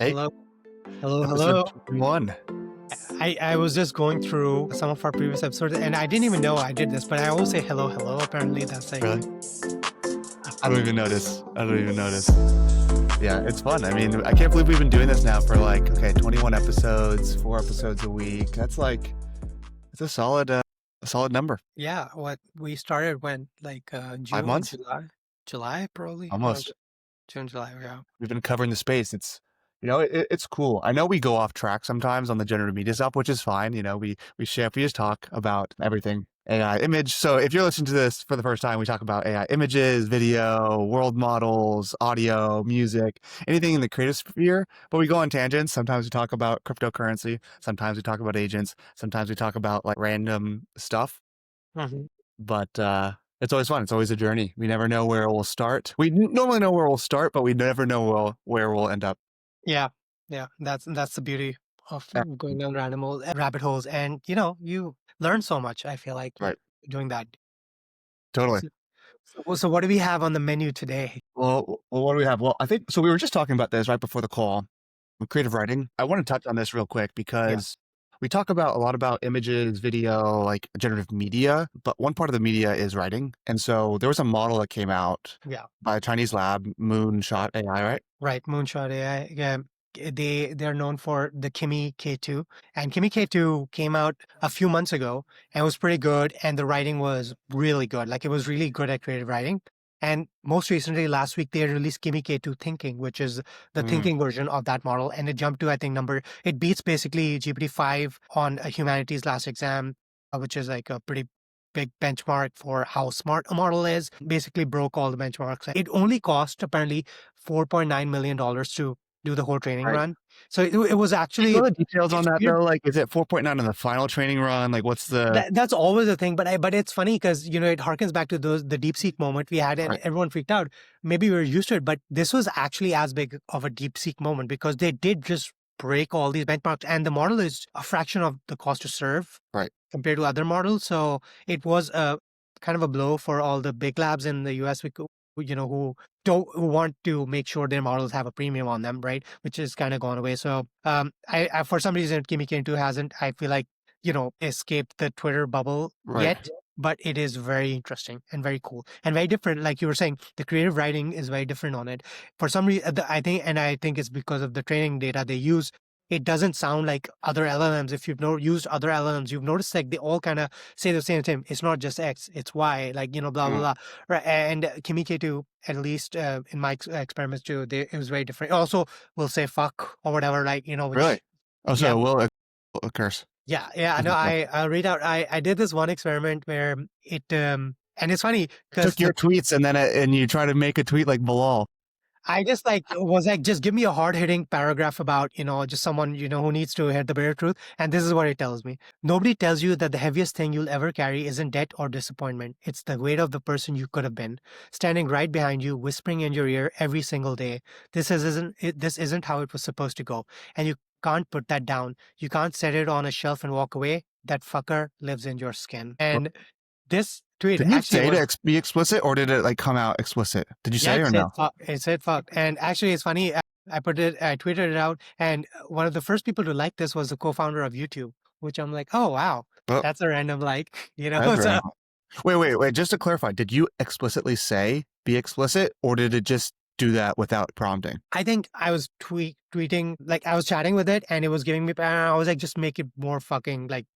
Hey, Hello, hello, episode hello. 21. I was just going through some of our previous episodes, and I didn't even know I did this, but I always say hello, hello. Apparently, that's like, Really? I don't even notice. I don't even notice. Yeah, it's fun. I mean, I can't believe we've been doing this now for 21 episodes, 4 episodes a week. It's a solid number. yeah, what we started when, like, Five June, months? July, probably. No, Almost. June, July, yeah. We've been covering the space. It's cool. I know we go off track sometimes on the generative media stuff, which is fine. We just talk about everything AI image. So if you're listening to this for the first time, we talk about AI images, video, world models, audio, music, anything in the creative sphere. But we go on tangents. Sometimes we talk about cryptocurrency. Sometimes we talk about agents. Sometimes we talk about like random stuff. hmm But it's always fun. It's always a journey. We never know where we'll start. We normally know where we'll start, but we never know where we'll end up. Yeah, yeah. That's the beauty of Yeah, going down rabbit holes, and you learn so much. I feel like right. doing that. Totally. So, so what do we have on the menu today? Well, what do we have? Well, I think so. We were just talking about this right before the call with creative writing. I want to touch on this real quick Yeah, because we talk about a lot about images, video, like generative media, but one part of the media is writing. And so there was a model that came out yeah. by a Chinese lab, Moonshot AI, right? Right, Moonshot AI. Yeah, they're known for the KimiK2, and KimiK2 came out a few months ago and was pretty good, and the writing was really good. Like it was really good at creative writing. And most recently, last week, they released KimiK2 Thinking, which is the Mm, thinking version of that model, and it jumped to I think it beats basically GPT-5 on a humanities last exam, which is like a pretty big benchmark for how smart a model is. Basically broke all the benchmarks. It only cost apparently $4.9 million to do the whole training right. run. So it was Do you actually, know the details on it's that weird. though? Like, is it 4.9 on the final training run? Like, what's the That's always a thing, but it's funny because it harkens back to the DeepSeek moment we had, and right? everyone freaked out. Maybe we were used to it, but this was actually as big of a DeepSeek moment because they did just break all these benchmarks, and the model is a fraction of the cost to serve Right. compared to other models. So it was a kind of a blow for all the big labs in the US, who want to make sure their models have a premium on them, right? Which is kind of gone away. So I for some reason KimiK2 hasn't, I feel like, escaped the Twitter bubble Right. yet. But it is very interesting and very cool and very different. Like you were saying, the creative writing is very different on it. For some reason, I think it's because of the training data they use. It doesn't sound like other LLMs. If you've used other LLMs, you've noticed like they all kind of say the same thing. It's not just X, it's Y, like, blah, blah, Mm, blah. Right. And KimiK2, at least in my experiments too, it was very different. Also, we'll say fuck or whatever, like, really? which, Oh, yeah, so will occurs. yeah, yeah. No, Doesn't fuck. I'll read out. I did this one experiment where and it's funny because Took your tweets and you try to make a tweet like Bilal. I just was like, just give me a hard hitting paragraph about, just someone, who needs to hear the bare truth. And this is what it tells me. Nobody tells you that the heaviest thing you'll ever carry isn't debt or disappointment. It's the weight of the person you could have been, standing right behind you, whispering in your ear every single day. This isn't how it was supposed to go. And you can't put that down. You can't set it on a shelf and walk away. That fucker lives in your skin. And this tweet Did you actually say to was. be explicit, or did it like come out explicit? Did you Yeah, say it or said no? fuck. It said fuck. And actually, it's funny. I tweeted it out, and one of the first people to like this was the co-founder of YouTube, which I'm like, oh wow, Well, that's a random like, that's So right. Wait. Just to clarify, did you explicitly say be explicit, or did it just do that without prompting? I think I was tweeting, like I was chatting with it, and it was giving me, and I was like, just make it more fucking like,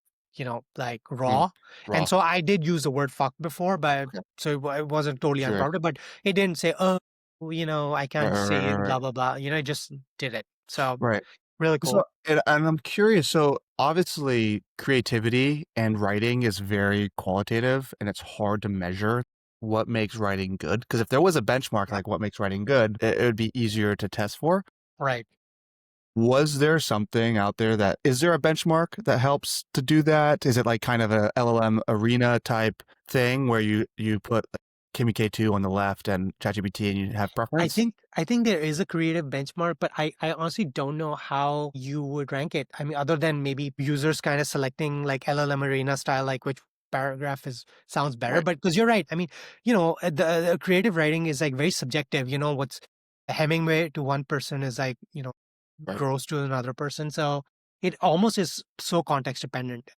like Mm, raw. And raw. so I did use the word fuck before, but Okay. so it wasn't totally Sure. unprompted, but it didn't say, oh, I Right. can't Right. Right. say Right. blah Right. blah blah. It just did it. So Right. really So, cool. and I'm curious. So, obviously, creativity and writing is very qualitative, and it's hard to measure what makes writing good. Because if there was a benchmark Yeah. like what makes writing good, it would be easier to test for. Right. Was there something out there is there a benchmark that helps to do that? Is it like kind of a LLM arena type thing where you put KimiK2 on the left and ChatGPT and you have I preference? think I think there is a creative benchmark, but I honestly don't know how you would rank it. I mean, other than maybe users kind of selecting like LLM Arena style, like which paragraph is sounds better. Right. But because you're right, I mean, the creative writing is like very subjective. What's Hemingway to one person is like, Right. grows to another person. So it almost is so context dependent.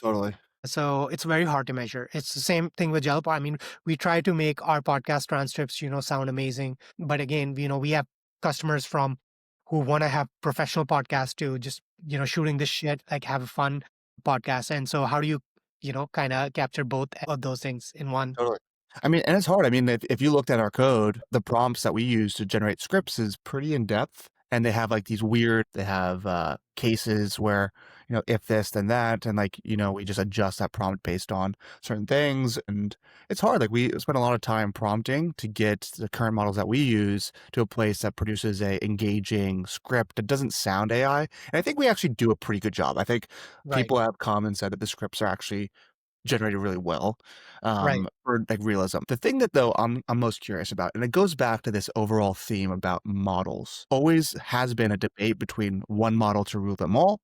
Totally. So it's very hard to measure. It's the same thing with Jalpa. I mean, we try to make our podcast transcripts, sound amazing. But again, we have customers from who want to have professional podcasts to just, shooting this shit, like have a fun podcast. And so how do you, kind of capture both of those things in one? Totally. I mean, and it's hard. I mean, if you looked at our code, the prompts that we use to generate scripts is pretty in depth. And they have like these weird, they have cases where, if this, then that. And like, we just adjust that prompt based on certain things. And it's hard. Like we spend a lot of time prompting to get the current models that we use to a place that produces a engaging script that doesn't sound AI. And I think we actually do a pretty good job. I think Right, people have come and said that the scripts are actually generated really well right. for like realism. The thing that though I'm most curious about, and it goes back to this overall theme about models, always has been a debate between one model to rule them all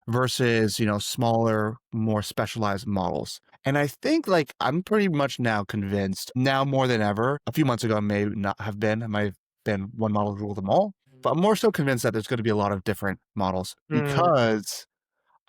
versus, smaller, more specialized models. And I think like I'm pretty much now convinced, now more than ever. A few months ago, I may not have been, it might have been one model to rule them all. But I'm more so convinced that there's going to be a lot of different models Mm, because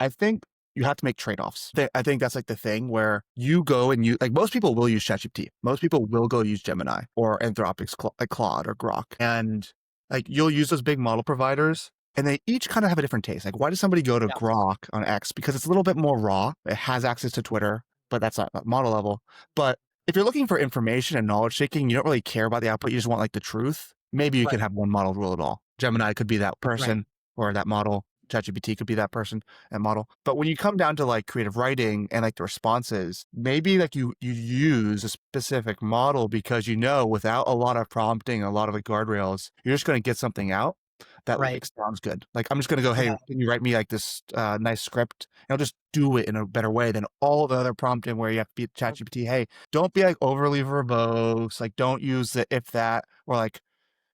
I think you have to make trade-offs. I think that's like the thing where you go and you like most people will use ChatGPT. Most people will go use Gemini or Anthropic's like Claude or Grok. And like you'll use those big model providers and they each kind of have a different taste. Like why does somebody go to yeah, Grok on X? Because it's a little bit more raw. It has access to Twitter, but that's not model level. But if you're looking for information and knowledge shaking, you don't really care about the output. You just want like the truth. Maybe you can right, have one model rule it all. Gemini could be that right, person or that model. ChatGPT could be that person and model. But when you come down to like creative writing and like the responses, maybe like you use a specific model because without a lot of prompting, a lot of like guardrails, you're just going to get something out that right. like sounds good. Like I'm just going to go, hey, Yeah. can you write me like this nice script? And I'll just do it in a better way than all the other prompting where you have to be ChatGPT. Hey, don't be like overly verbose. Like don't use the if that or like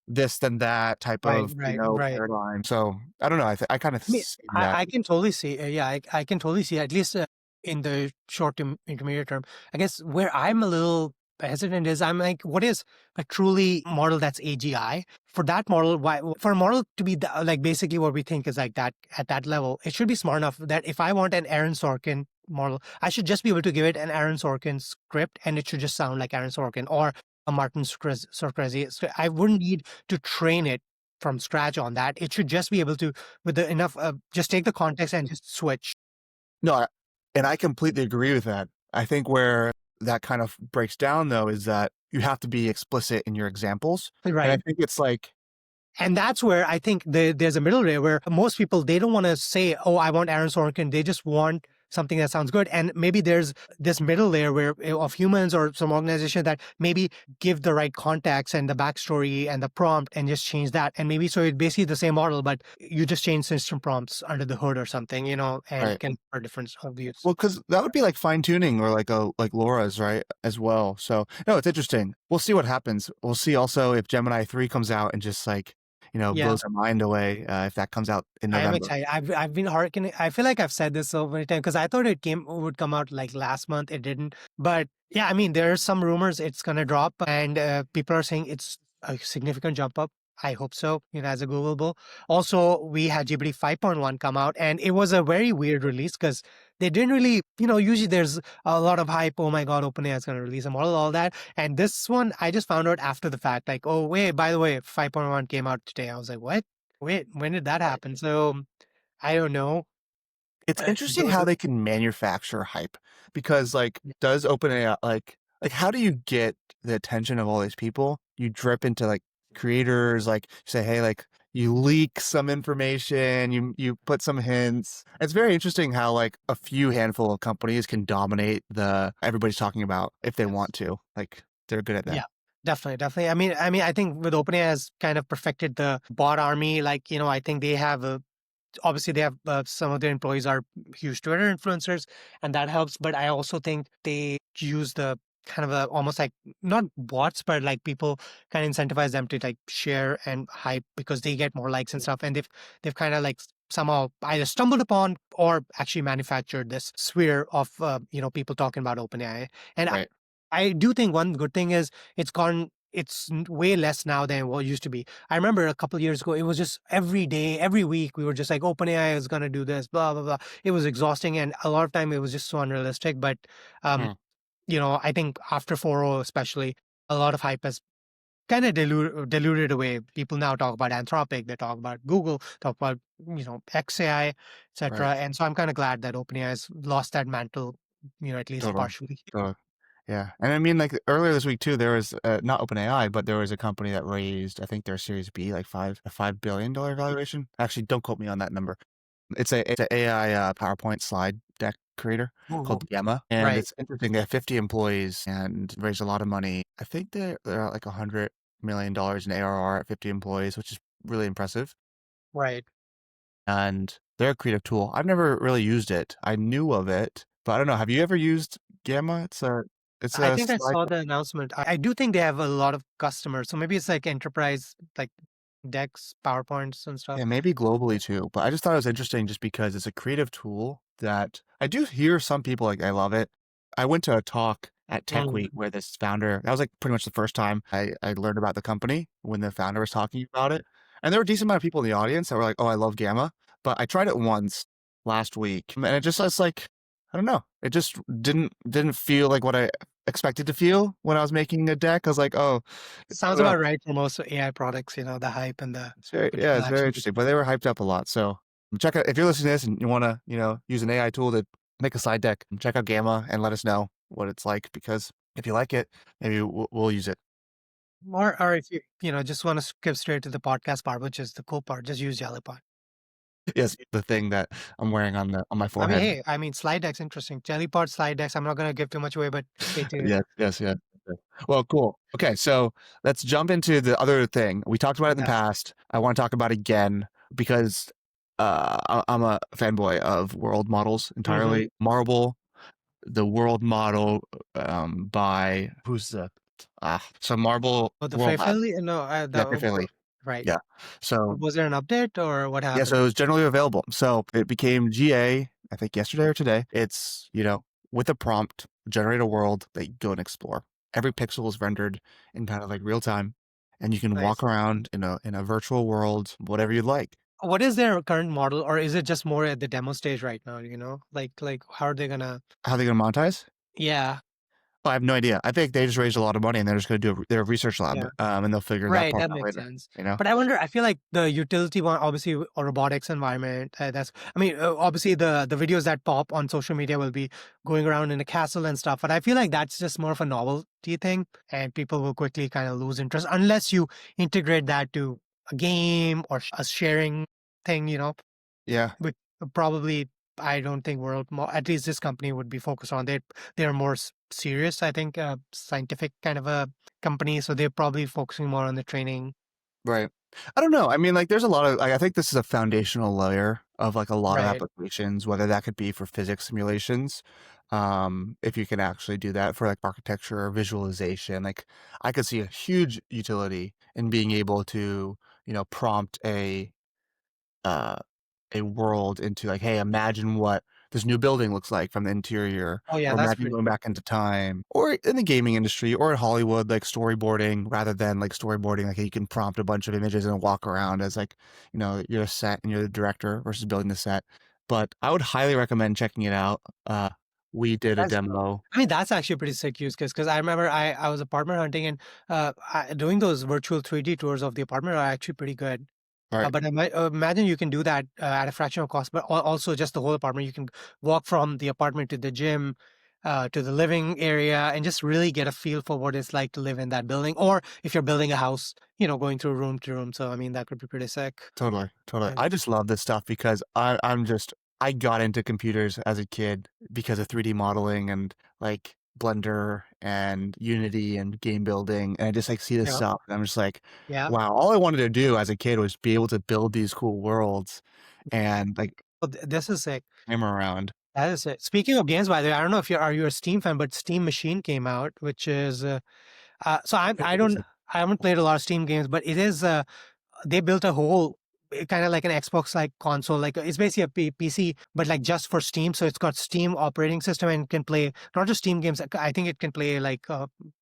this then that type Right, of right, right. paradigm. So I don't know. I kind of I mean, see that. I can totally see, yeah, I can totally see at least in the short to intermediate term. I guess where I'm a little hesitant is I'm like, what is a truly model that's AGI? For that model, why for a model to be like basically what we think is like that at that level, it should be smart enough that if I want an Aaron Sorkin model, I should just be able to give it an Aaron Sorkin script and it should just sound like Aaron Sorkin or a Martin Scorsese. So I wouldn't need to train it from scratch on that. It should just be able to with the enough just take the context and just switch. No, and I completely agree with that. I think where that kind of breaks down though is that you have to be explicit in your examples. And I Right. think it's like, And that's where I think there's a middle area where most people, they don't want to say, oh, I want Aaron Sorkin. They just want something that sounds good. And maybe there's this middle layer where of humans or some organization that maybe give the right context and the backstory and the prompt and just change that. And maybe so it's basically the same model, but you just change system prompts under the hood or something, and right. can for different of views. Well, because that would be like fine tuning or like Laura's, right? As well. So no, it's interesting. We'll see what happens. We'll see also if Gemini 3 comes out and just like, Yeah. blows our mind away if that comes out in I am November. excited. I've been hearkening. I feel like I've said this so many times because I thought it would come out like last month. It didn't. But yeah, I mean, there are some rumors it's gonna drop, and people are saying it's a significant jump up. I hope so. As a Googleable. Also, we had GPT 5.1 come out, and it was a very weird release because they didn't really. Usually there's a lot of hype. Oh my God, OpenAI is gonna release a model, all that. And this one, I just found out after the fact. Like, oh wait, by the way, 5.1 came out today. I was like, what? Wait, when did that Right. happen? So I don't know. It's interesting Those how are, they can manufacture hype because like does OpenAI like how do you get the attention of all these people? You drip into like creators, like say, hey, like you leak some information, you put some hints. It's very interesting how like a few handful of companies can dominate the everybody's talking about if they yes. want to. Like they're good at that. Yeah, definitely, definitely. I think with OpenAI has kind of perfected the bot army. Like, I think they have obviously they have some of their employees are huge Twitter influencers, and that helps. But I also think they use the kind of almost like not bots, but like people kind of incentivize them to like share and hype because they get more likes and stuff. And they've kind of like somehow either stumbled upon or actually manufactured this sphere of people talking about OpenAI. And Right. I do think one good thing is it's gone it's way less now than what it used to be. I remember a couple of years ago, it was just every day, every week, we were just like, OpenAI is going to do this, blah, blah, blah. It was exhausting. And a lot of time it was just so unrealistic. But, um, Hmm, I think after 4.0, especially, a lot of hype has kind of diluted away. People now talk about Anthropic, they talk about Google, talk about, XAI, right. etc. And so I'm kind of glad that OpenAI has lost that mantle, at least Totally. partially. Totally. Yeah. And I mean, like earlier this week too, there was not OpenAI, but there was a company that raised, I think their Series B, like a $5 billion valuation. Actually, don't quote me on that number. It's a AI PowerPoint slide deck creator Oh, called Gamma, and right, it's interesting. They have 50 employees and raised a lot of money. I think they're at like $100 million in ARR at 50 employees, which is really impressive. right. And they're a creative tool. I've never really used it. I knew of it, but I don't know. Have you ever used Gamma? It's I a think I slide. saw the announcement. I do think they have a lot of customers. So maybe it's like enterprise, like decks, PowerPoints and stuff. Yeah, maybe globally too. But I just thought it was interesting just because it's a creative tool that I do hear some people like I love it. I went to a talk at Tech Mm, Week where this founder, that was like pretty much the first time I learned about the company when the founder was talking about it. And there were a decent amount of people in the audience that were like, oh, I love Gamma. But I tried it once last week and it just was like, I don't know. It just didn't feel like what I expected to feel when I was making a deck. I was like, oh, I sounds don't know. about right for most AI products, the hype and the what Yeah, people it's very actually do. interesting, but they were hyped up a lot. So check out if you're listening to this and you want to, use an AI tool to make a slide deck. Check out Gamma and let us know what it's like because if you like it, maybe we'll use it. Or if you just want to skip straight to the podcast part, which is the cool part, just use Jellypod. Yes, the thing that I'm wearing on my I mean, forehead. hey, slide deck's interesting. Jellypod slide decks. I'm not gonna give too much away, but stay tuned. Yes, yes, yes. Yes. Well, cool. Okay, so let's jump into the other thing. We talked about it in the Yeah. past. I want to talk about it again because I'm a fanboy of world models Mm-hmm. entirely. Marble, the world model by who's the so Marble Oh, the WorldLab. Fairfield? No, Yeah, Fairfield. right. Yeah. So Was there an update or what yeah, happened? so it was generally available. So it became GA, I think yesterday or today. It's, with a prompt, generate a world that you go and explore. Every pixel is rendered in kind of like real time, and you can walk Nice. around in a virtual world, whatever you'd like. What is their current model, or is it just more at the demo stage right now? Like how are they gonna? How are they gonna monetize? Yeah, I have no idea. I think they just raised a lot of money and they're just gonna do their research lab, yeah. and they'll figure that Right, part that out makes later. sense. You know? But I wonder, I feel like the utility one, obviously, a robotics environment. I mean, obviously, the videos that pop on social media will be going around in a castle and stuff. But I feel like that's just more of a novelty thing, and people will quickly kind of lose interest unless you integrate that to a game or a sharing thing. Yeah. Which probably I don't think at least this company would be focused on. They're more serious, I think, scientific kind of a company, so they're probably focusing more on the training. Right. I don't know. I mean, like, there's a lot of, like, I think this is a foundational layer of like a lot of Right. applications, whether that could be for physics simulations, if you can actually do that for like architecture or visualization. Like, I could see a huge utility in being able to, prompt uh, a world into like, hey, imagine what this new building looks like from the interior, Oh yeah, or that's imagine pretty going cool. back into time, or in the gaming industry, or in Hollywood, like storyboarding, rather than like storyboarding, like you can prompt a bunch of images and walk around as like, you're a set and you're the director versus building the set. But I would highly recommend checking it out. We did a That's cool. demo, I mean, that's actually a pretty sick use case because I remember I was apartment hunting and doing those virtual 3D tours of the apartment are actually pretty good. right? But imagine you can do that at a fraction of cost, but also just the whole apartment. You can walk from the apartment to the gym, to the living area, and just really get a feel for what it's like to live in that building. Or if you're building a house, going through room to room. So I mean, that could be pretty sick. Totally, totally. Yeah. I just love this stuff because I got into computers as a kid because of 3D modeling and like Blender and Unity and game building. And I just like see this Yeah. stuff and I'm just like, Yeah. wow, all I wanted to do as a kid was be able to build these cool worlds and like Well, this is sick. hammer around. That is it. Speaking of games, by the way, I don't know if you a Steam fan, but Steam Machine came out, which is so What is it? I haven't played a lot of Steam games, but it is they built a whole kind of like an Xbox like console. Like it's basically a PC, but like just for Steam. So it's got Steam operating system and can play not just Steam games. I think it can play like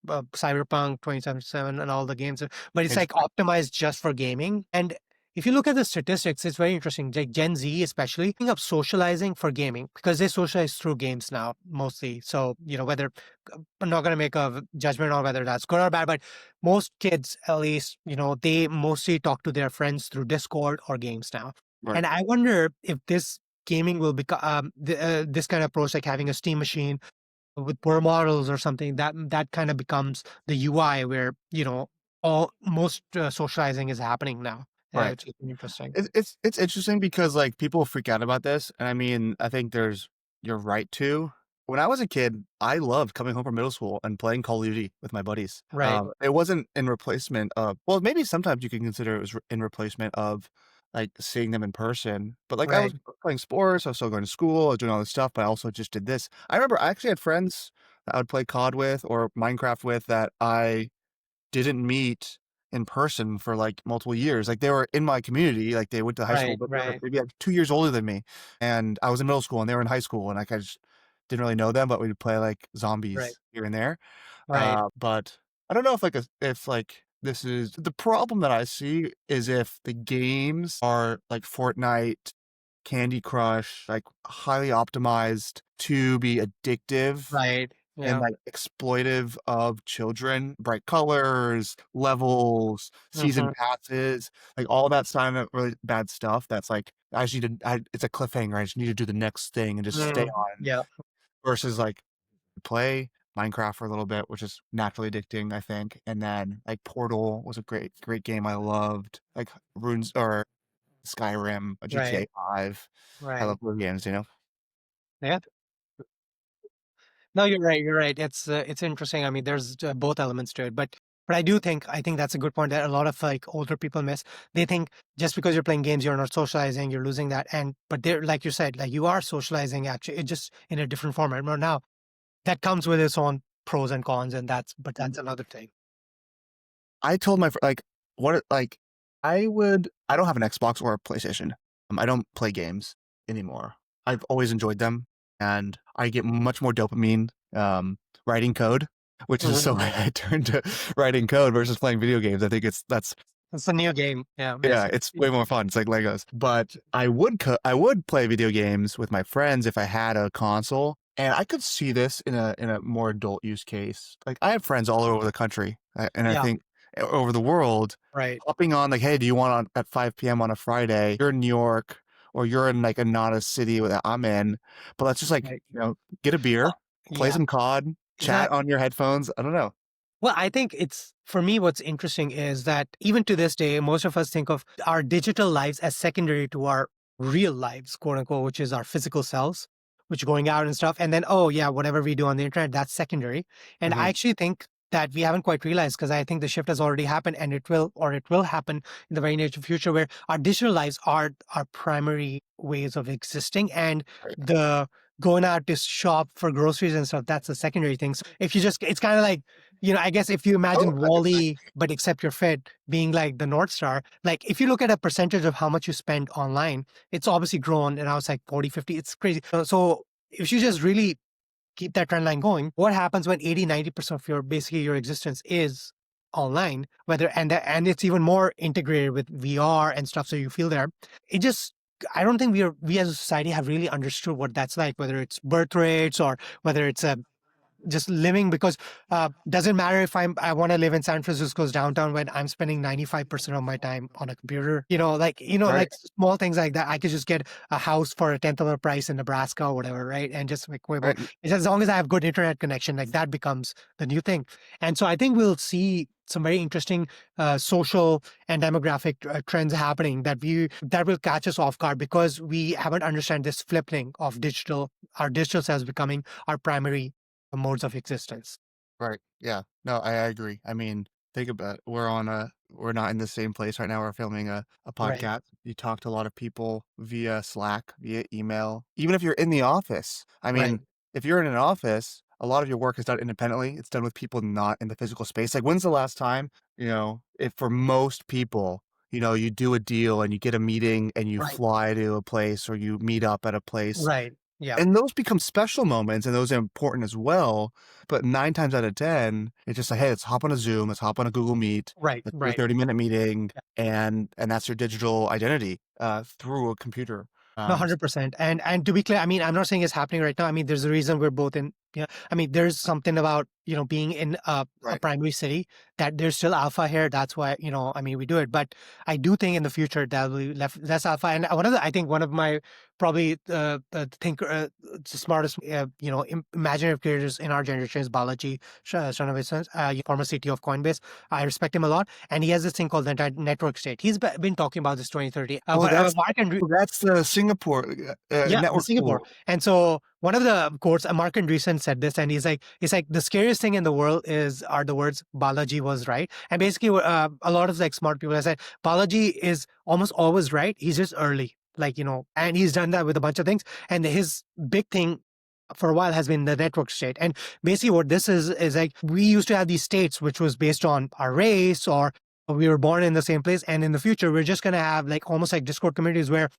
Cyberpunk 2077 and all the games, but it's like Interesting. optimized just for gaming. And if you look at the statistics, it's very interesting. Like Gen Z, especially, picking up socializing for gaming because they socialize through games now mostly. So, whether I'm not going to make a judgment on whether that's good or bad, but most kids, at least, they mostly talk to their friends through Discord or games now. Right. And I wonder if this gaming will become this kind of approach, like having a Steam machine with poor models or something, that kind of becomes the UI where all most socializing is happening now, Right. which is interesting. It's interesting because like people freak out about this, and I mean, I think you're right too. When I was a kid, I loved coming home from middle school and playing Call of Duty with my buddies. Right, It wasn't in replacement of, well, maybe sometimes you can consider it was in replacement of like seeing them in person. But like I was right, playing sports, I was still going to school, I was doing all this stuff, but I also just did this. I remember I actually had friends that I would play COD with or Minecraft with that I didn't meet in person for like multiple years. Like they were in my community, like they went to high school, right, but they were right, maybe like 2 years older than me. And I was in middle school and they were in high school, and like I just didn't really know them, but we'd play like right, zombies here and there. right, But I don't know if if like this is the problem that I see is if the games are like Fortnite, Candy Crush, like highly optimized to be addictive right. and Yeah. like exploitive of children, bright colors, levels, season Hmm. passes, like all that kind of really bad stuff. That's like I just need to. It's a cliffhanger. I just need to do the next thing and just stay on. Yeah. Versus like play Minecraft for a little bit, which is naturally addicting, I think. And then like Portal was a great game I loved. Like Runes or Skyrim, a Right. GTA 5. I Right. love those games. Yeah. No, you're right. You're right. It's interesting. I mean, there's both elements to it, but I think that's a good point that a lot of like older people miss. They think just because you're playing games, you're not socializing, you're losing that. And but they're like you said, like you are socializing actually, it just in a different format. Now that comes with its own pros and cons, and that's another thing. I told my like what like I don't have an Xbox or a PlayStation. I don't play games anymore. I've always enjoyed them, and I get much more dopamine writing code, which is Mhm. so I turned to writing code versus playing video games. I think that's It's a new game. Yeah, yeah, basically. it's way more fun. It's like Legos. But I would play video games with my friends if I had a console, and I could see this in a more adult use case. Like I have friends all over the country, and I Yeah. think over the world, Right. hopping on like, hey, do you want on at 5 p.m. on a Friday? You're in New York, or you're in like a not a city that I'm in, but let's just like Right. get a beer, Well, play yeah. some COD, chat Exactly. on your headphones. I don't know. Well, I think it's for me, what's interesting is that even to this day, most of us think of our digital lives as secondary to our real lives, quote unquote, which is our physical selves, which going out and stuff. And then, oh, yeah, whatever we do on the internet, that's secondary. And I Hmm. actually think that we haven't quite realized because I think the shift has already happened and it will happen in the very near future where our digital lives are our primary ways of existing. And Right. the going out to shop for groceries and stuff, that's a secondary thing. So if you just, it's kind of like, I guess if you Oh, imagine I could see. Wally, but except your fit being like the North Star, like if you look at a percentage of how much you spend online, it's obviously grown and I was like 40, 50. It's crazy. So if you just really keep that trend line going, what happens when 80, 90% of your basically your existence is online, and it's even more integrated with VR and stuff. So you feel there. It just, I don't think we as a society have really understood what that's like, whether it's birth rates or whether it's a just living because doesn't matter if I want to live in San Francisco's downtown when I'm spending 95% of my time on a computer, Right. like small things like that. I could just get a house for a tenth of the price in Nebraska or whatever, right? And just like Waymo. Right. It's as long as I have good internet connection, like that becomes the new thing. And so I think we'll see some very interesting social and demographic trends happening that will catch us off guard because we haven't understand this flipping of our digital selves becoming our primary modes of existence. Right. Yeah. No, I agree. I mean, think about it. We're not in the same place right now. We're filming a Right, podcast. You talk to a lot of people via Slack, via email. Even if you're in the office. I right, mean, if you're in an office, a lot of your work is done independently. It's done with people not in the physical space. Like when's the last time, if for most people you do a deal and you get a meeting and you Right. fly to a place or you meet up at a place. Right. Yeah. And those become special moments and those are important as well. But 9 times out of 10, it's just like, hey, let's hop on a Zoom, let's hop on a Google Meet, Right. let's do a Right. 30-minute meeting, and that's your digital identity through a computer. No, Um, 100%. And to be clear, I mean, I'm not saying it's happening right now. I mean, there's a reason we're both in. Yeah, I mean, there's something about being in a right, primary city that there's still alpha here. That's why I mean, we do it. But I do think in the future there'll be less alpha. And I think one of my probably the smartest imaginative creators in our generation is Balaji Srinivasan, former CTO of Coinbase. I respect him a lot, and he has this thing called the network state. He's been talking about this 2030. oh, Mark and that's the Singapore yeah, the network Singapore. school. And so one of the quotes, Mark Andreessen said this, and he's like, the scariest thing in the world are the words Balaji was right. And basically, a lot of like smart people have said Balaji is almost always right. He's just early, and he's done that with a bunch of things. And his big thing for a while has been the network state. And basically, what this is like, we used to have these states, which was based on our race or we were born in the same place. And in the future, we're just going to have like almost like Discord communities where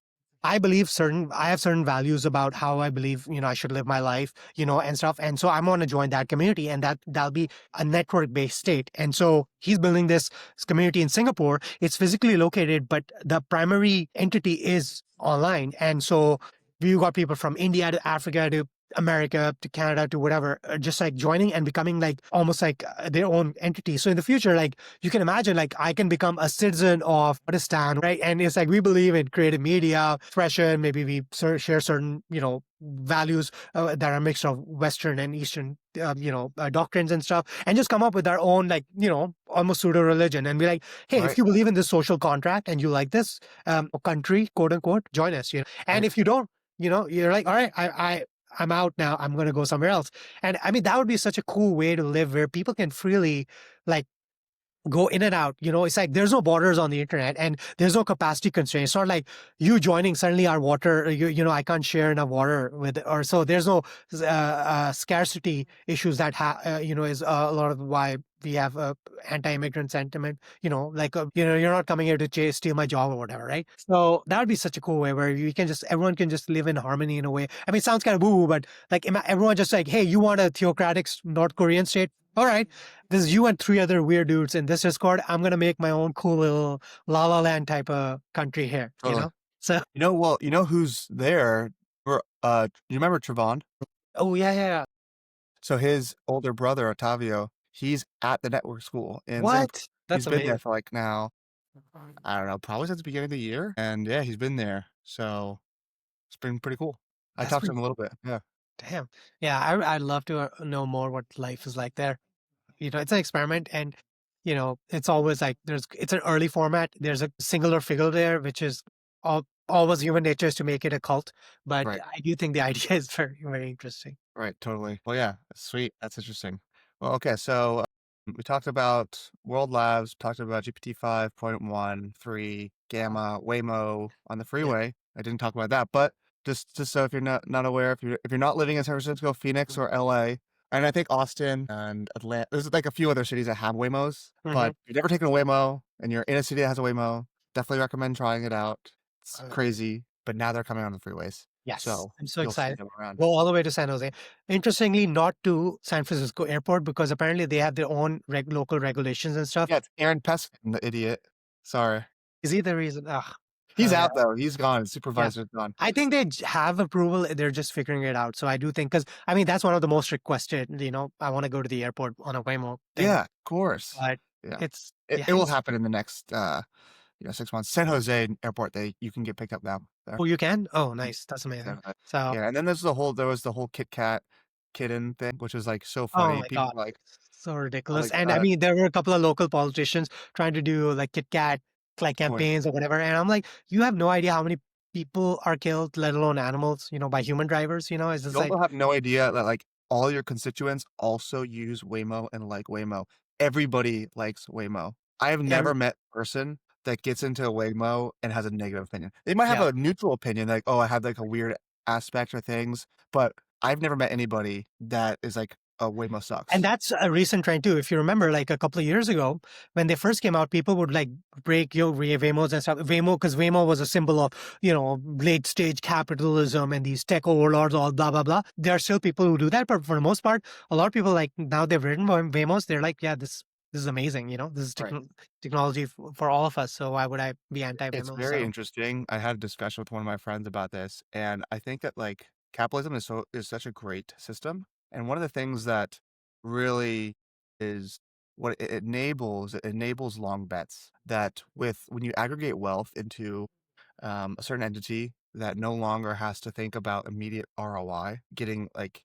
I have certain values about how I believe, I should live my life, and stuff. And so I'm going to join that community and that'll be a network based state. And so he's building this community in Singapore. It's physically located, but the primary entity is online. And so we've got people from India to Africa to America to Canada to whatever, just like joining and becoming like almost like their own entity. So in the future, like you can imagine, like I can become a citizen of Pakistan, right? And it's like we believe in creative media, expression. Maybe we share certain, values that are a mix of Western and Eastern, doctrines and stuff, and just come up with our own, like, almost pseudo religion, and be like, hey, if Right, you believe in this social contract and you like this country, quote unquote, join us. And right, if you don't, you're like, all right, I'm out now. I'm going to go somewhere else. And I mean, that would be such a cool way to live where people can freely like go in and out. It's like there's no borders on the internet and there's no capacity constraints. It's not like you joining suddenly our water, I can't share enough water with, or so there's no scarcity issues that, is a lot of why we have anti-immigrant sentiment, you're not coming here to steal my job or whatever, right? So that would be such a cool way where everyone can just live in harmony in a way. I mean, it sounds kind of woo-woo, but like everyone just like, hey, you want a theocratic North Korean state? All right, this is you and three other weird dudes in this Discord. I'm gonna make my own cool little La La Land type of country here, totally. So, Well, who's there? You remember Trevon? oh yeah, yeah, yeah. So his older brother, Otavio, he's at the network school in Singapore. What? He's That's been there amazing. for like now, I don't know, probably since the beginning of the year. And yeah, he's been there. So it's been pretty cool. I That's talked to pretty him a little bit. Yeah. damn. Yeah, I'd love to know more what life is like there. It's an experiment, and it's always like it's an early format. There's a singular figure there, which is always human nature is to make it a cult. But Right. I do think the idea is very, very interesting. Right. Totally. Well, yeah. Sweet. That's interesting. Well, okay. So we talked about World Labs, talked about GPT 5.1, 3, Gamma, Waymo on the Yeah. freeway. I didn't talk about that, but just so if you're not aware, if you're not living in San Francisco, Phoenix, or LA, and I think Austin and Atlanta, there's like a few other cities that have Waymos, but Hmm. if you've never taken a Waymo and you're in a city that has a Waymo, definitely recommend trying it out. It's crazy, but now they're coming on the freeways, Yes, so I'm so you'll see excited. them around. Go all the way to San Jose. Interestingly, not to San Francisco Airport because apparently they have their own local regulations and stuff. Yeah, it's Aaron Peskin, the idiot. Sorry. Is he the reason? He's Yeah. out though. He's gone. His Yeah. supervisor's gone. I think they have approval. They're just figuring it out. So I do think, because I mean, that's one of the most requested, I want to go to the airport on a Waymo thing, Yeah, of course. but Yeah. it's, It yeah, it will happen in the next 6 months. San Jose Airport, you can get picked up now there. oh, you can? Oh, Mm, nice. That's amazing. yeah, So, yeah, and then there was the whole Kit Kat kitten thing, which was like so oh funny. my People God, like so are ridiculous. like And I mean, there were a couple of local politicians trying to do like Kit Kat, like point. campaigns or whatever. And I'm like, you have no idea how many people are killed, let alone animals, by human drivers, It's just You like, also have no idea that like all your constituents also use Waymo and like Waymo. Everybody likes Waymo. I have every, never met a person that gets into a Waymo and has a negative opinion. They might have yeah, a neutral opinion, like, oh, I have like a weird aspect or things, but I've never met anybody that is like Waymo And sucks. that's a recent trend too. If you remember, like a couple of years ago, when they first came out, people would like break your Waymos and stuff. Waymo, because Waymo was a symbol of, late stage capitalism and these tech overlords, all blah, blah, blah. There are still people who do that. But for the most part, a lot of people like now they've written Waymos, they're like, yeah, this is amazing. This is Right. technology for all of us. So why would I be anti It's Waymo? very So, interesting. I had a discussion with one of my friends about this, and I think that like capitalism is such a great system. And one of the things that really is what it enables long bets that with when you aggregate wealth into a certain entity that no longer has to think about immediate ROI, getting like,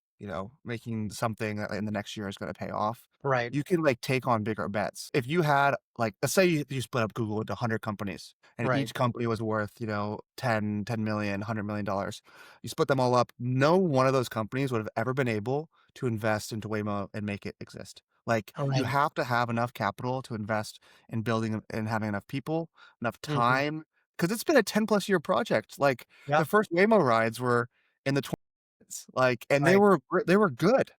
making something that in the next year is going to pay off. right, You can like take on bigger bets. If you had like, let's say you split up Google into 100 companies and right. each company was worth, 10 million, $100 million. You split them all up. No one of those companies would have ever been able to invest into Waymo and make it exist. Like All you right. have to have enough capital to invest in building and having enough people, enough Mm-hmm. time, 'cause it's been a 10-plus year project, like, the Yep. first Waymo rides were in the 20s, like, and Right. they were good,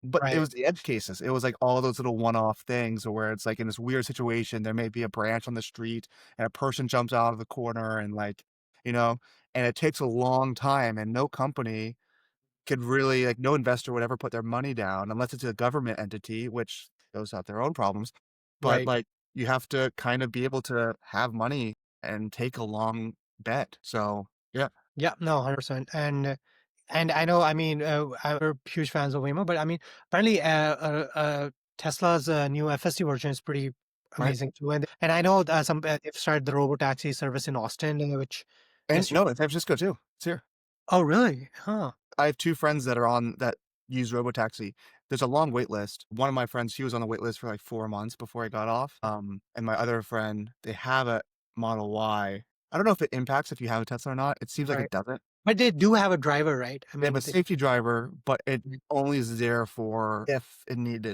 but it Right. was the edge cases. It was, like, all those little one-off things where it's, like, in this weird situation, there may be a branch on the street, and a person jumps out of the corner and, like, you know, and it takes a long time, and no company could really like, no investor would ever put their money down unless it's a government entity, which those have their own problems. But, Right. like, you have to kind of be able to have money and take a long bet. So, yeah, Yeah. No, 100%. And I know, I mean, we're huge fans of Waymo, but I mean, apparently, Tesla's new FSD version is pretty right? amazing too. And I know they've started the robo taxi service in Austin, which And just no, in San Francisco too. It's here. oh really? Huh? I have 2 friends that are on that use Robotaxi. There's a long wait list. One of my friends, he was on the wait list for, like, 4 months before he got off. And my other friend, they have a Model Y. I don't know if it impacts if you have a Tesla or not. It seems like Right. it doesn't. But they do have a driver, right? I They have a mean, safety driver, but it only is there for if it needs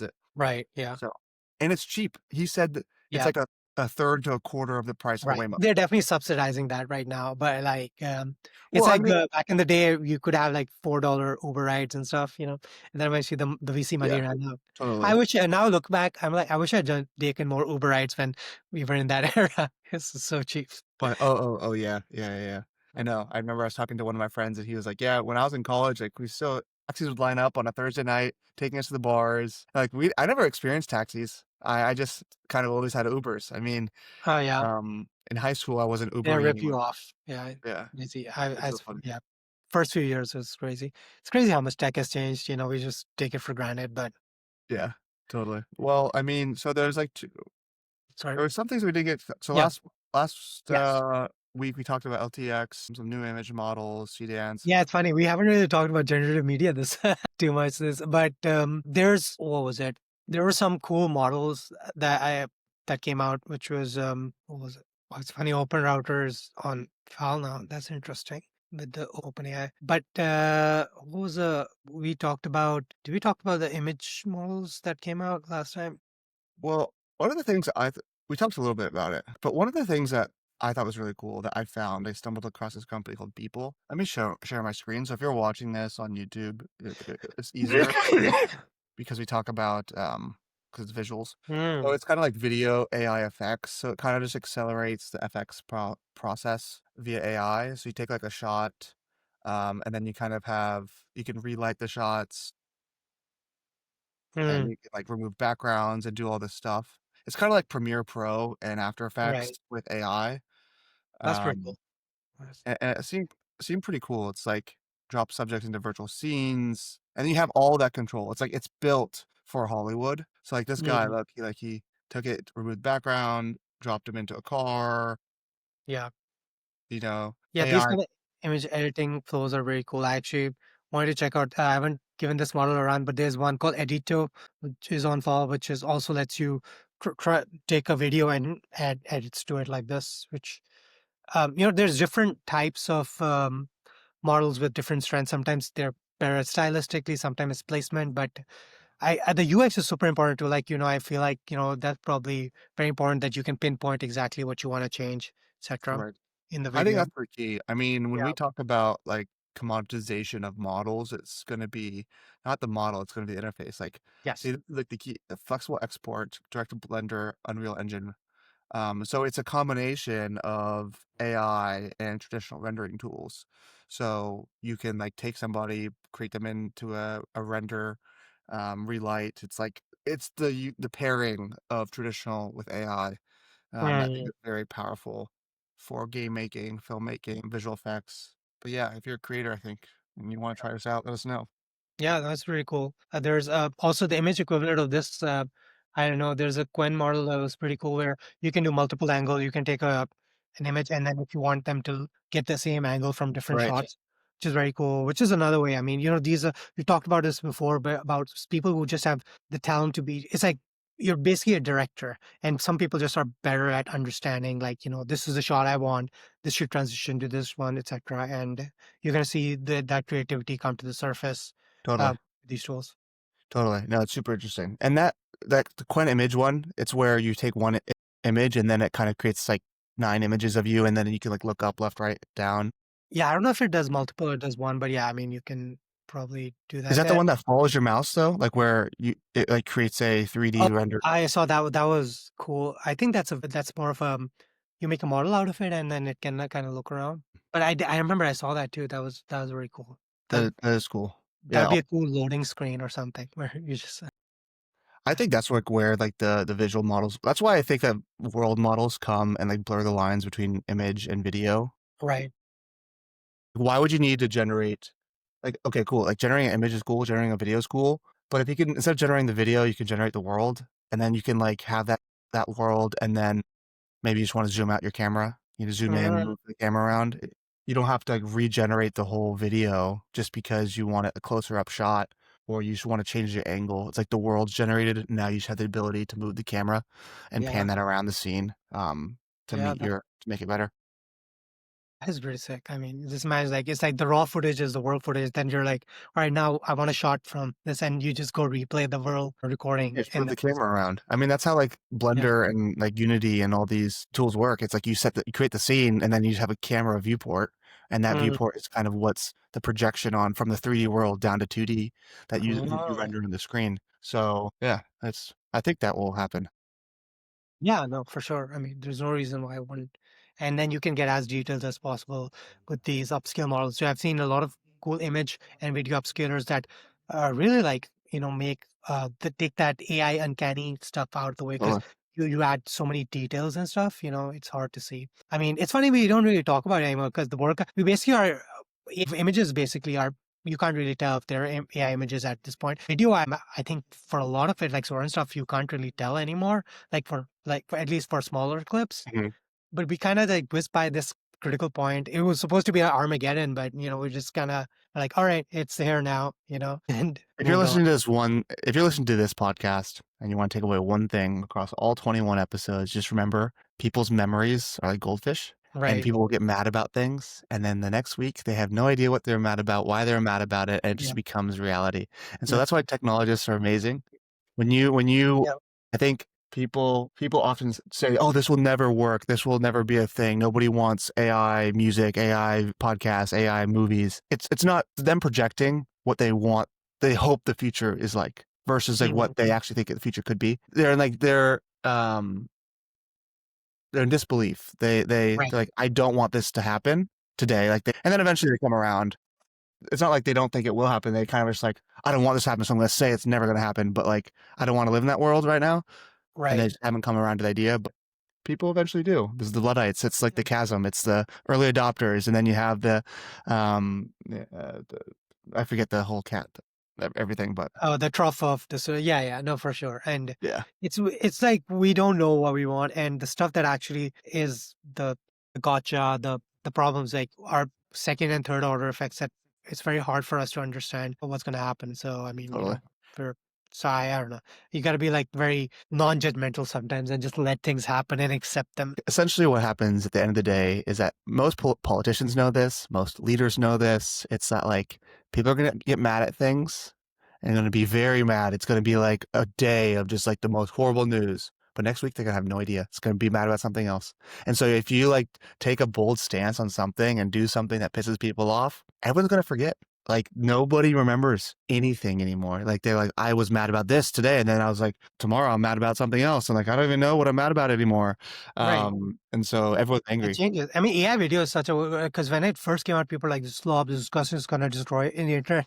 it. right? Yeah. So and it's cheap. He said that it's Yeah. like a third to a quarter of the price of a Right. Waymo. They're definitely subsidizing that right now. But like, it's Well, I like mean back in the day, you could have like $4 Uber rides and stuff, and then when you see the VC money yeah, ran out. I totally. wish, now look back, I'm like, I wish I'd taken more Uber rides when we were in that era. It's so cheap. But yeah, yeah, yeah, yeah. I know. I remember I was talking to one of my friends and he was like, "Yeah, when I was in college, like we still taxis would line up on a Thursday night, taking us to the bars. Like I never experienced taxis. I just kind of always had Ubers. I mean, Oh yeah, in high school I wasn't they Ubering rip you anyone. off. Yeah, Yeah, crazy. it's so funny. Yeah, first few years was crazy. It's crazy how much tech has changed. We just take it for granted. But Yeah, totally. Well, I mean, so there's like sorry. there were some things we did get. So Yeah. last Yes. week we talked about LTX, some new image models, CDNs. Yeah, it's funny. We haven't really talked about generative media this too much but there's what was it? There were some cool models that came out, which was what was it? Oh, it's funny, open routers on file now. That's interesting with the OpenAI. But what was we talked about? Did we talk about the image models that came out last time? Well, one of the things we talked a little bit about it, but one of the things that I thought was really cool that I found, I stumbled across this company called Beeple. Let me share my screen. So if you're watching this on YouTube, it's easier because we talk about because it's visuals. So Hmm. it's kind of like video AI effects. So it kind of just accelerates the FX process via AI. So you take like a shot, and then you kind of you can relight the shots and Hmm. you can like remove backgrounds and do all this stuff. It's kind of like Premiere Pro and After Effects Right. with AI. That's pretty Um, cool. Nice. and it seemed pretty cool. It's like drop subjects into virtual scenes, and you have all that control. It's like it's built for Hollywood. So like this guy, Mhm. look, he took it, removed background, dropped him into a car. Yeah. Yeah, these AI. kind of image editing flows are very cool. I actually wanted to check out. I haven't given this model a run, but there's one called Edito, which is on file, which is also lets you take a video and add edits to it like this. Which there's different types of models with different strengths. Sometimes they're better stylistically, sometimes it's placement. But the UX is super important too. Like I feel like that's probably very important that you can pinpoint exactly what you want to change, etc. Right. in the I think video. that's pretty key. I mean, when Yeah. we talk about like commoditization of models. It's going to be not the model, it's going to be the interface. Like, Yes. see, like the flexible export, direct to Blender, Unreal Engine. So it's a combination of AI and traditional rendering tools. So you can like take somebody, create them into a render, relight. It's like it's the pairing of traditional with AI. I think Mm. it's very powerful for game making, filmmaking, visual effects. But yeah, if you're a creator, I think, and you want to try this out, let us know. Yeah, that's pretty cool. There's also the image equivalent of this. I don't know. There's a Quen model that was pretty cool where you can do multiple angle. You can take an image, and then if you want them to get the same angle from different Right. shots, which is very cool. Which is another way. I mean, these are we talked about this before, but about people who just have the talent to be. It's like you're basically a director, and some people just are better at understanding. Like this is the shot I want. This should transition to this one, etc. And you're gonna see that creativity come to the surface Totally. uh, these tools. Totally. No, it's super interesting. And that the Quen image one, it's where you take one image and then it kind of creates like 9 images of you, and then you can like look up, left, right, down. Yeah, I don't know if it does multiple or it does one, but yeah, I mean, you can probably do Is that. that the one that follows your mouse though? Like where it like creates a 3D Oh, render? I saw that. That was cool. I think that's more of you make a model out of it and then it can kind of look around. But I remember I saw that too. That was very cool. That That is cool. that Yeah, would be a cool loading screen or something where you just I think that's like where like the visual models. That's why I think that world models come and like blur the lines between image and video. right. Why would you need to generate like okay, cool. Like generating an image is cool, generating a video is cool. But if you can instead of generating the video, you can generate the world and then you can like have that world and then maybe you just want to zoom out your camera. You just zoom in, Mhm. move the camera around. You don't have to like regenerate the whole video just because you want it a closer up shot or you just want to change the angle. It's like the world's generated. Now you just have the ability to move the camera and pan Yeah, that around the scene to yeah, to make it better. that is pretty sick. I mean, just imagine like it's like the raw footage is the world footage. Then you're like, all right, now I want a shot from this, and you just go replay the world recording Yeah, just move in the camera around. I mean, that's how like yeah. Blender and like Unity and all these tools work. It's like you create the scene and then you just have a camera viewport, and that Mm. viewport is kind of what's the projection on from the 3D world down to 2D that you Oh. render in the screen. So yeah, I think that will happen. Yeah, no, for sure. I mean, there's no reason why I wouldn't. And then you can get as detailed as possible with these upscale models. So I've seen a lot of cool image and video upscalers that really like, make take that AI uncanny stuff out of the way because Totally. you add so many details and stuff, it's hard to see. I mean, it's funny we don't really talk about it anymore because the work we basically are if images basically are you can't really tell if they're AI images at this point. Video, I think for a lot of it, like certain stuff, you can't really tell anymore like for at least for smaller clips. Mhm. But we kind of like whizzed by this critical point. It was supposed to be an Armageddon, but we just kind of like, all right, it's here now, and moved on. If you're listening to this podcast and you want to take away one thing across all 21 episodes, just remember people's memories are like goldfish and Right. people will get mad about things. And then the next week they have no idea what they're mad about, why they're mad about it. And it Yeah. just becomes reality. And so Yeah. that's why technologists are amazing. When you, Yeah. I think people often say, oh, this will never work. This will never be a thing. Nobody wants AI music, AI podcasts, AI movies. It's not them projecting what they want they hope the future is like versus like Mhm. what they actually think the future could be. They're in disbelief. Right. They're like, I don't want this to happen today. And then eventually they come around. It's not like they don't think it will happen. They kind of just like, I don't want this to happen, so I'm gonna say it's never gonna happen, but like I don't want to live in that world right now. And they Right. just haven't come around to the idea, but people eventually do. This is the Luddites. It's like the chasm. It's the early adopters, and then you have the I forget the whole cat, everything, but Oh, the trough of this. Yeah, yeah, no, for sure. And yeah, it's like we don't know what we want, and the stuff that actually is the gotcha, the problems like our second and third order effects that it's very hard for us to understand what's going to happen. So I mean, totally. for so I don't know. You got to be like very non-judgmental sometimes and just let things happen and accept them. Essentially, what happens at the end of the day is that most politicians know this, most leaders know this. It's that like people are going to get mad at things and going to be very mad. It's going to be like a day of just like the most horrible news. but next week they're gonna have no idea. It's gonna be mad about something else. And so if you like take a bold stance on something and do something that pisses people off, everyone's gonna forget. Like nobody remembers anything anymore. Like they're like, I was mad about this today, and then I was like, tomorrow I'm mad about something else, and like I don't even know what I'm mad about anymore. Right. And so everyone's It angry. changes. I mean, AI video is such a because when it first came out, people were like this slob, this discussion is gonna destroy in the internet.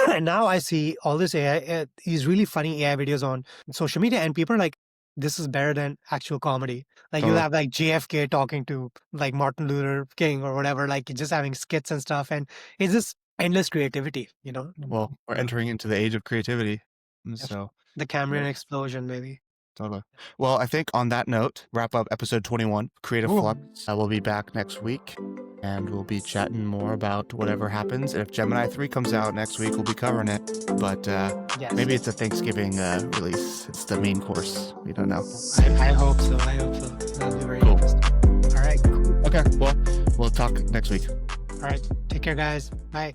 And now I see all this AI, these really funny AI videos on social media, and people are like, this is better than actual comedy. Like you'll Totally. have like JFK talking to like Martin Luther King or whatever, like just having skits and stuff, and it's just endless creativity, you know. Well, we're Yeah. entering into the age of creativity, and Yep. so The Cambrian explosion, maybe. totally. Well, I think on that note, wrap up episode 21, Creative Ooh. Flux. We'll be back next week, and we'll be chatting more about whatever happens. If Gemini 3 comes out next week, we'll be covering it. But Yes. maybe it's a Thanksgiving release. It's the main course. We don't know. I hope so. I hope so. That'll be very Cool. interesting. All right. Cool. Okay, well, we'll talk next week. All right. Take care, guys. Bye.